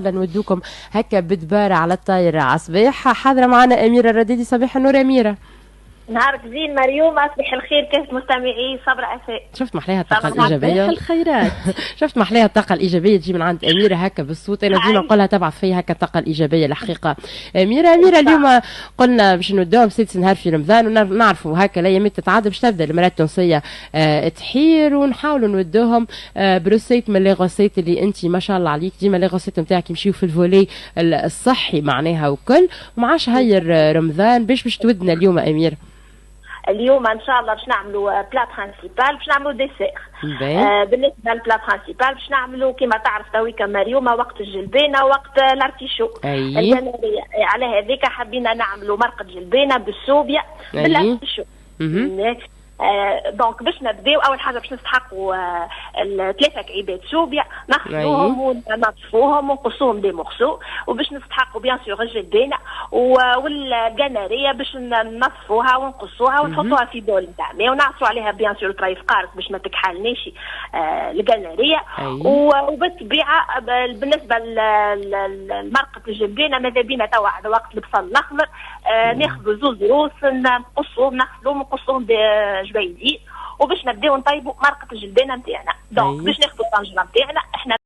قبل نودوكم هكا بدبارة على الطاير عصباح. حاضرة معنا أميرة الرديدي. صباح النور أميرة. نهارك زين مريوم، اصبح الخير كيف مستمعي صبر عساء. شفت محليها الطاقة الإيجابية الخيرات. شفت محليها الطاقة الإيجابية تجي من عند أميرة هكا بالصوت. أنا ديما نقولها تبعث فيها هكا الطاقة الإيجابية الحقيقة. أميرة اليوم قلنا باش نودوهم سادس نهار في رمضان ونعرفوا هكا الأيام تتعدى باش تبدا المرأة التونسية تحير ونحاولوا نودوهم بروسيت من لي غوسيت اللي أنت ما شاء الله عليك ديما لي غوسيت نتاعك يمشيو في الفولي الصحي معناها وكل. ومعاش هاير رمضان باش تودنا اليوم أميرة. اليوم ان شاء الله باش نعملوا بلا برانسيبال، باش نعملوا ديسير. بالنسبه للبلا برانسيبال باش نعملوا كما تعرف تويكا مريومه وقت الجلبانه وقت الارتيشو الجماليه. على هذيك حبينا نعملوا مرقه جلبانه بالسوبيا بالارتيشو. دونك باش نبداو اول حاجه باش نستحقوا ثلاثه كعيبات سوبيا نغسلوهم وننظفوهم ونقصوهم دي مورسو، وباش نستحقوا بيان سور الجلبانه والقناريه باش ننظفوها ونقصوها ونحطوها في بول نتاع ماء ونعصروا عليها بيان سور طريف قارص باش ما تكحلناش القناريه. وبالطبيعه بالنسبه لمرقه الجلبانه ماذا بينا توا على وقت البصل الاخضر ناخذوا زوز روس نقصوهم نغسلوهم ونقصوهم جويدين وباش نبداو نطيبوا مرقه الجلبانه نتاعنا. دونك باش ناخذوا الطنجره نتاعنا احنا